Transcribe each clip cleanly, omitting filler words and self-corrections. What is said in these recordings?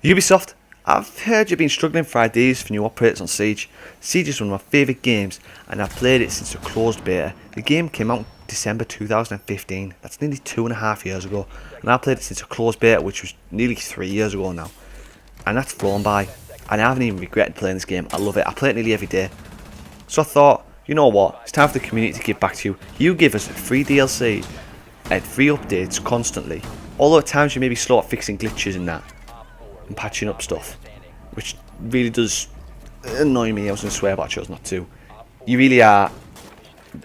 Ubisoft, I've heard you've been struggling for ideas for new operators on Siege. Siege is one of my favourite games and I've played it since the closed beta. The game came out in December 2015, that's nearly 2.5 years ago, and I played it since the closed beta, which was nearly 3 years ago now. And that's flown by, and I haven't even regretted playing this game. I love it, I play it nearly every day. So I thought, you know what, it's time for the community to give back to you. You give us free DLC and free updates constantly, although at times you may be slow at fixing glitches and that, and patching up stuff, which really does annoy me. I was going to swear, but I chose not to. You really are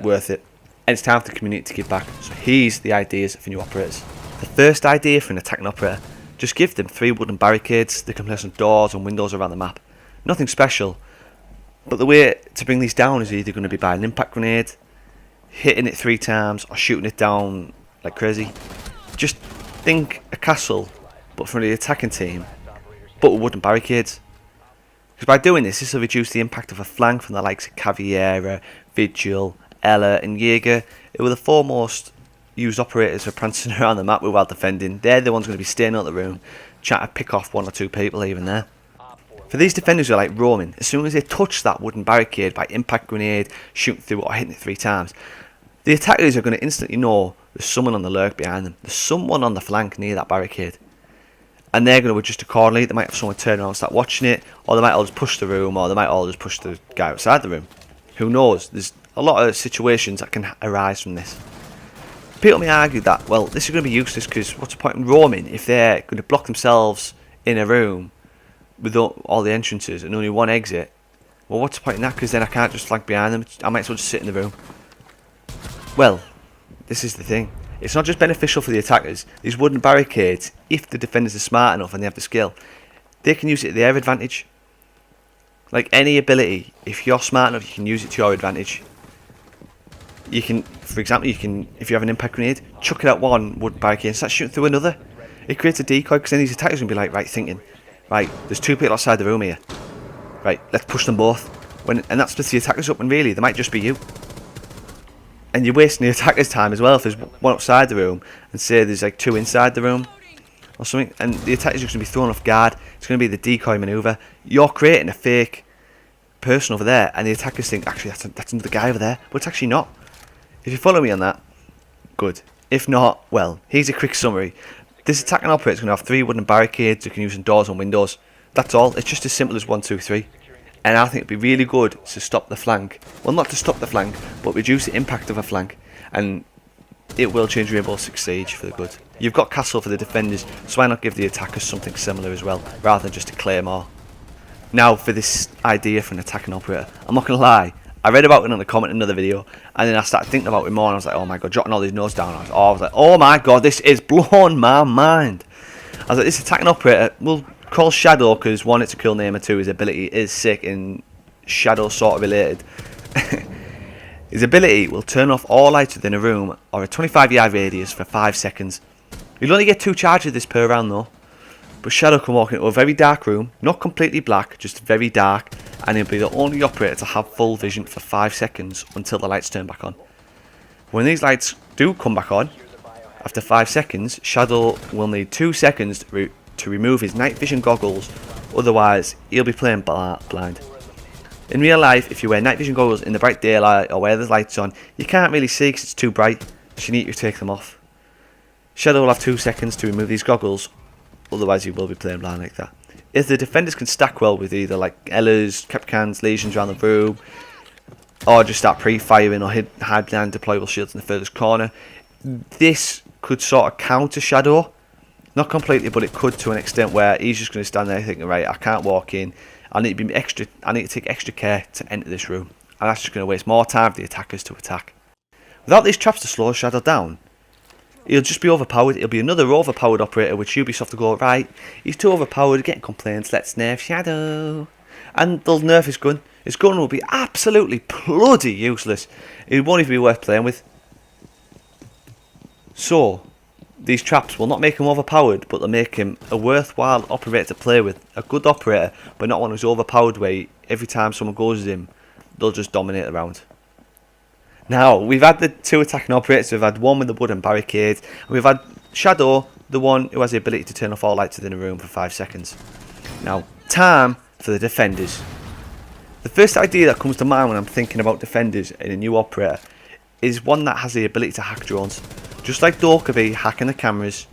worth it, and it's time for the community to give back. So here's the ideas for new operators. The first idea for an attacking operator: just give them 3 wooden barricades. They can place on doors and windows around the map. Nothing special, but the way to bring these down is either going to be by an impact grenade, hitting it 3 times, or shooting it down like crazy. Just think a castle, but for the attacking team, but with wooden barricades. Because by doing this will reduce the impact of a flank from the likes of Caviera, Vigil, Ella and Jaeger. It were the 4 most used operators for prancing around the map while defending. They're the ones going to be staying out the room, trying to pick off 1 or 2 people even there. For these defenders who are like roaming, as soon as they touch that wooden barricade by impact grenade, shooting through it or hitting it 3 times, the attackers are going to instantly know there's someone on the lurk behind them. There's someone on the flank near that barricade. And they're going to adjust accordingly. They might have someone turn around and start watching it, or they might all just push the room, or they might all just push the guy outside the room. Who knows? There's a lot of situations that can arise from this. People may argue that, well, this is going to be useless because what's the point in roaming if they're going to block themselves in a room with all the entrances and only 1 exit? Well, what's the point in that? Because then I can't just flank behind them. I might as well just sit in the room. Well, this is the thing. It's not just beneficial for the attackers. These wooden barricades, if the defenders are smart enough and they have the skill, they can use it to their advantage. Like any ability, if you're smart enough, you can use it to your advantage. You can, for example, if you have an impact grenade, chuck it at 1 wooden barricade and start shooting through another. It creates a decoy, because then these attackers are going to be like, right, thinking, right, there's 2 people outside the room here. Right, let's push them both. And that splits the attackers up, and really, they might just be you. And you're wasting the attacker's time as well if there's 1 outside the room and say there's like 2 inside the room or something, and the attackers are going to be thrown off guard. It's going to be the decoy maneuver. You're creating a fake person over there, and the attackers think, actually, that's another guy over there, but it's actually not. If you follow me on that, good. If not, well, here's a quick summary. This attacking operator is going to have 3 wooden barricades you can use on doors and windows. That's all. It's just as simple as 1, 2, 3. And I think it'd be really good to stop the flank. Well, not to stop the flank, but reduce the impact of a flank. And it will change Rainbow Six Siege for the good. You've got Castle for the defenders, so why not give the attackers something similar as well, rather than just a Claymore. Now, for this idea for an attacking operator, I'm not going to lie, I read about it on a comment in another video, and then I started thinking about it more, and I was like, oh my god, jotting all these notes down. I was like, oh my god, this is blowing my mind. I was like, this attacking operator, we'll call Shadow, because 1, it's a cool name, and 2, his ability is sick and Shadow sort of related. His ability will turn off all lights within a room or a 25-yard radius for 5 seconds. You'll only get 2 charges of this per round though. But Shadow can walk into a very dark room, not completely black, just very dark, and he'll be the only operator to have full vision for 5 seconds until the lights turn back on. When these lights do come back on, after 5 seconds, Shadow will need 2 seconds to remove his night vision goggles, otherwise he'll be playing blind. In real life, if you wear night vision goggles in the bright daylight or where there's lights on, you can't really see because it's too bright, so you need to take them off. Shadow will have 2 seconds to remove these goggles, otherwise he will be playing blind like that. If the defenders can stack well with either like Ellas, Capcans, lesions around the room, or just start pre-firing or hide behind deployable shields in the furthest corner, this could sort of counter Shadow. Not completely, but it could to an extent where he's just going to stand there thinking, right, I can't walk in. I need to take extra care to enter this room, and that's just going to waste more time for the attackers to attack. Without these traps to slow Shadow down, he'll just be overpowered. He'll be another overpowered operator, which Ubisoft will go, right, he's too overpowered, getting complaints, let's nerf Shadow. And they'll nerf his gun. His gun will be absolutely bloody useless. It won't even be worth playing with. So, these traps will not make him overpowered, but they'll make him a worthwhile operator to play with. A good operator, but not one who's overpowered where every time someone goes at him, they'll just dominate the round. Now, we've had the 2 attacking operators, we've had 1 with the wooden barricade, and we've had Shadow, the one who has the ability to turn off all lights within a room for 5 seconds. Now, time for the defenders. The first idea that comes to mind when I'm thinking about defenders in a new operator is one that has the ability to hack drones. Just like Dorkerbee hacking the cameras,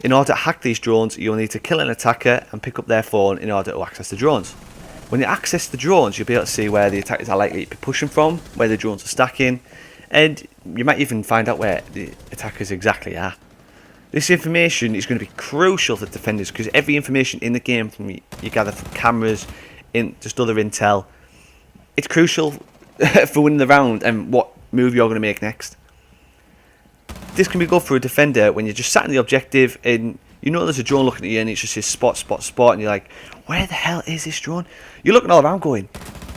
in order to hack these drones, you'll need to kill an attacker and pick up their phone in order to access the drones. When you access the drones, you'll be able to see where the attackers are likely to be pushing from, where the drones are stacking, and you might even find out where the attackers exactly are. This information is going to be crucial for defenders because every information in the game from you gather from cameras, in just other intel, it's crucial for winning the round and what move you're going to make next. This can be good for a defender when you're just sat in the objective and you know there's a drone looking at you and it just says spot, spot, spot, and you're like, where the hell is this drone? You're looking all around going,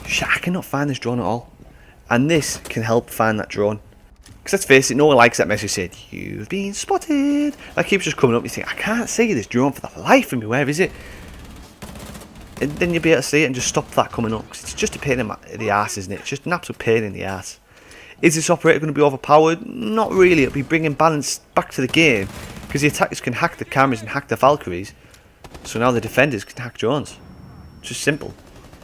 shit, I cannot find this drone at all. And this can help find that drone. Because let's face it, no one likes that message said, you've been spotted. That keeps just coming up, you think, I can't see this drone for the life of me, where is it? And then you'll be able to see it and just stop that coming up. Because it's just a pain in the arse, isn't it? It's just an absolute pain in the arse. Is this operator going to be overpowered? Not really. It'll be bringing balance back to the game. Because the attackers can hack the cameras and hack the Valkyries. So now the defenders can hack drones. It's just simple.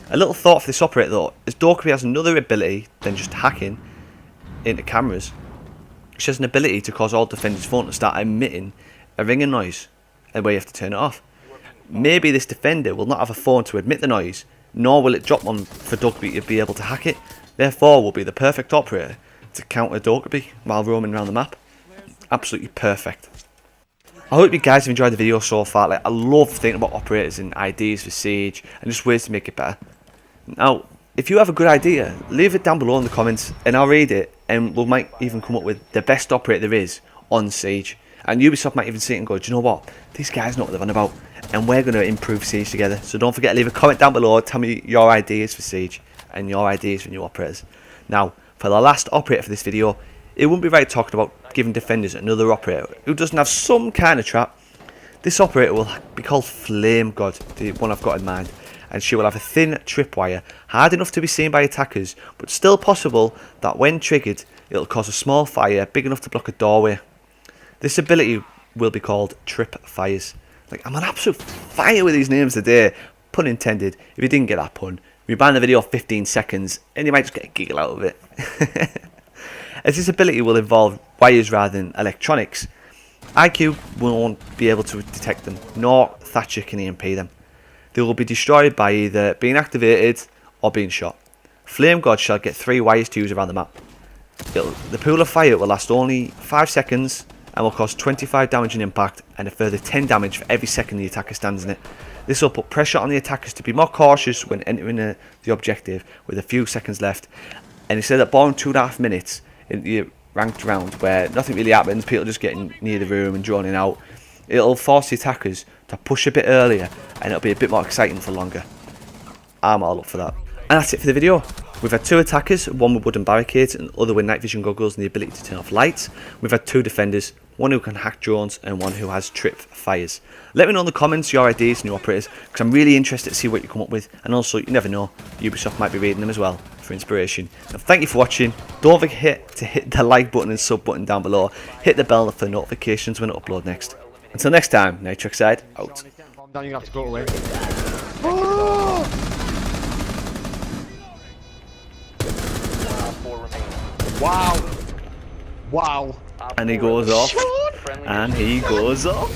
A little thought for this operator though, is Dorkerbee has another ability than just hacking into cameras. She has an ability to cause all defenders' phones to start emitting a ringing noise, and where you have to turn it off. Maybe this defender will not have a phone to emit the noise, nor will it drop one for Dorkerbee to be able to hack it. Therefore, will be the perfect operator to counter Dorkerbee while roaming around the map. Absolutely perfect. I hope you guys have enjoyed the video so far. Like, I love thinking about operators and ideas for Siege and just ways to make it better. Now, if you have a good idea, leave it down below in the comments and I'll read it, and we might even come up with the best operator there is on Siege. And Ubisoft might even see it and go, do you know what? These guys know what they're on about, and we're going to improve Siege together. So don't forget to leave a comment down below, tell me your ideas for Siege and your ideas for new operators. Now, for the last operator for this video, it wouldn't be right talking about giving defenders another operator who doesn't have some kind of trap. This operator will be called Flame God, the one I've got in mind, and she will have a thin tripwire, hard enough to be seen by attackers, but still possible that when triggered, it'll cause a small fire big enough to block a doorway. This ability will be called Trip Fires. Like, I'm on absolute fire with these names today, pun intended. If you didn't get that pun, rewind the video 15 seconds and you might just get a giggle out of it. As this ability will involve wires rather than electronics, IQ won't be able to detect them, nor Thatcher can EMP them. They will be destroyed by either being activated or being shot. Flame God shall get 3 wires to use around the map. The pool of fire will last only 5 seconds and will cause 25 damage in impact and a further 10 damage for every second the attacker stands in it. This will put pressure on the attackers to be more cautious when entering the objective with a few seconds left. And instead of boring 2.5 minutes in the ranked round where nothing really happens, people just getting near the room and droning out, it'll force the attackers to push a bit earlier and it'll be a bit more exciting for longer. I'm all up for that. And that's it for the video. We've had 2 attackers, one with wooden barricades and the other with night vision goggles and the ability to turn off lights. We've had 2 defenders, one who can hack drones and one who has trip fires. Let me know in the comments your ideas and new operators, because I'm really interested to see what you come up with, and also, you never know, Ubisoft might be reading them as well for inspiration. Now, thank you for watching. Don't forget to hit the like button and sub button down below. Hit the bell for notifications when I upload next. Until next time, Nitroxide out. You have to go away. Wow. Wow. And he goes off. And he goes off.